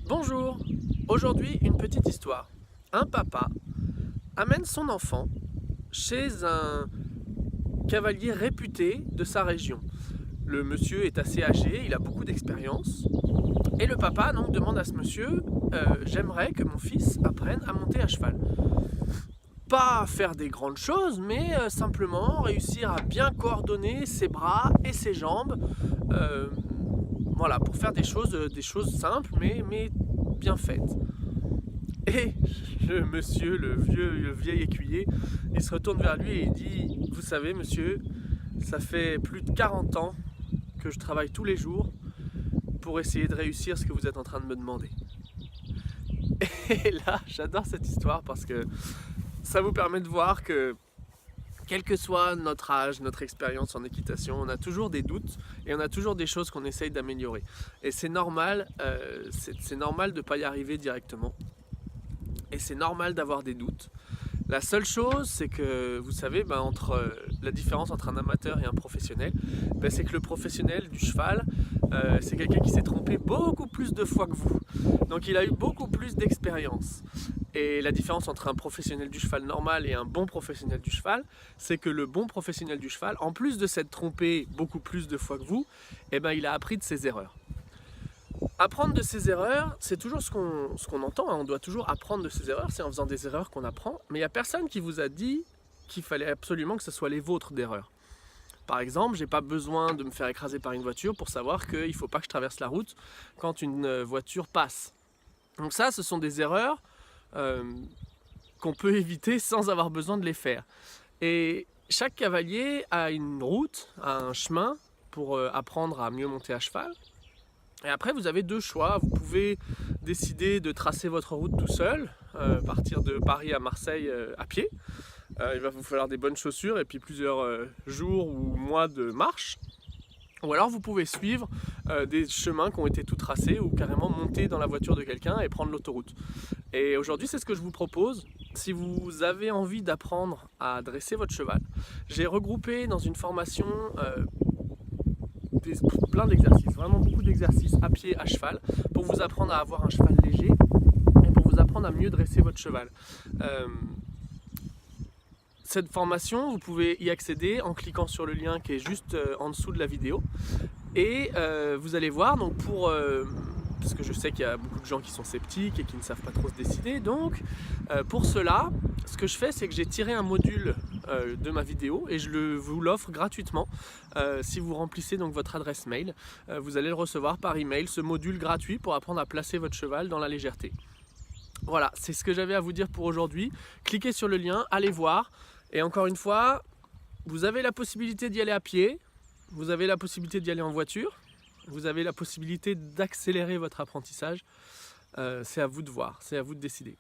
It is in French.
Bonjour, aujourd'hui une petite histoire. Un papa amène son enfant chez un cavalier réputé de sa région. Le monsieur est assez âgé, il a beaucoup d'expérience. Et le papa donc demande à ce monsieur j'aimerais que mon fils apprenne à monter à cheval. Pas faire des grandes choses, mais simplement réussir à bien coordonner ses bras et ses jambes. euh, voilà, pour faire des choses simples, mais bien faites. Et le monsieur, le vieil écuyer, il se retourne vers lui et il dit « Vous savez, monsieur, ça fait plus de 40 ans que je travaille tous les jours pour essayer de réussir ce que vous êtes en train de me demander. » Et là, j'adore cette histoire parce que ça vous permet de voir que quel que soit notre âge, notre expérience en équitation, on a toujours des doutes et on a toujours des choses qu'on essaye d'améliorer. Et c'est normal, c'est normal de ne pas y arriver directement. Et c'est normal d'avoir des doutes. La seule chose, c'est que, vous savez, la différence entre un amateur et un professionnel, c'est que le professionnel du cheval, c'est quelqu'un qui s'est trompé beaucoup plus de fois que vous. Donc il a eu beaucoup plus d'expérience. Et la différence entre un professionnel du cheval normal et un bon professionnel du cheval, c'est que le bon professionnel du cheval, en plus de s'être trompé beaucoup plus de fois que vous, il a appris de ses erreurs. Apprendre de ses erreurs, c'est toujours ce qu'on entend, hein. On doit toujours apprendre de ses erreurs, c'est en faisant des erreurs qu'on apprend, mais il n'y a personne qui vous a dit qu'il fallait absolument que ce soit les vôtres d'erreurs. Par exemple, j'ai pas besoin de me faire écraser par une voiture pour savoir qu'il ne faut pas que je traverse la route quand une voiture passe. Donc ça, ce sont des erreurs qu'on peut éviter sans avoir besoin de les faire. Et chaque cavalier a une route, a un chemin pour apprendre à mieux monter à cheval. Et après, vous avez deux choix. Vous pouvez décider de tracer votre route tout seul, partir de Paris à Marseille à pied. Il va vous falloir des bonnes chaussures et puis plusieurs jours ou mois de marche. Ou alors vous pouvez suivre des chemins qui ont été tout tracés ou carrément monter dans la voiture de quelqu'un et prendre l'autoroute. Et aujourd'hui, c'est ce que je vous propose. Si vous avez envie d'apprendre à dresser votre cheval, j'ai regroupé dans une formation plein d'exercices, vraiment beaucoup d'exercices à pied, à cheval, pour vous apprendre à avoir un cheval léger et pour vous apprendre à mieux dresser votre cheval. Cette formation, vous pouvez y accéder en cliquant sur le lien qui est juste en dessous de la vidéo. Et vous allez voir, donc parce que je sais qu'il y a beaucoup de gens qui sont sceptiques et qui ne savent pas trop se décider, donc pour cela, ce que je fais, c'est que j'ai tiré un module de ma vidéo et vous l'offre gratuitement. Si vous remplissez donc votre adresse mail, vous allez le recevoir par email, ce module gratuit pour apprendre à placer votre cheval dans la légèreté. Voilà, c'est ce que j'avais à vous dire pour aujourd'hui. Cliquez sur le lien, allez voir. Et encore une fois, vous avez la possibilité d'y aller à pied, vous avez la possibilité d'y aller en voiture, vous avez la possibilité d'accélérer votre apprentissage. C'est à vous de voir, c'est à vous de décider.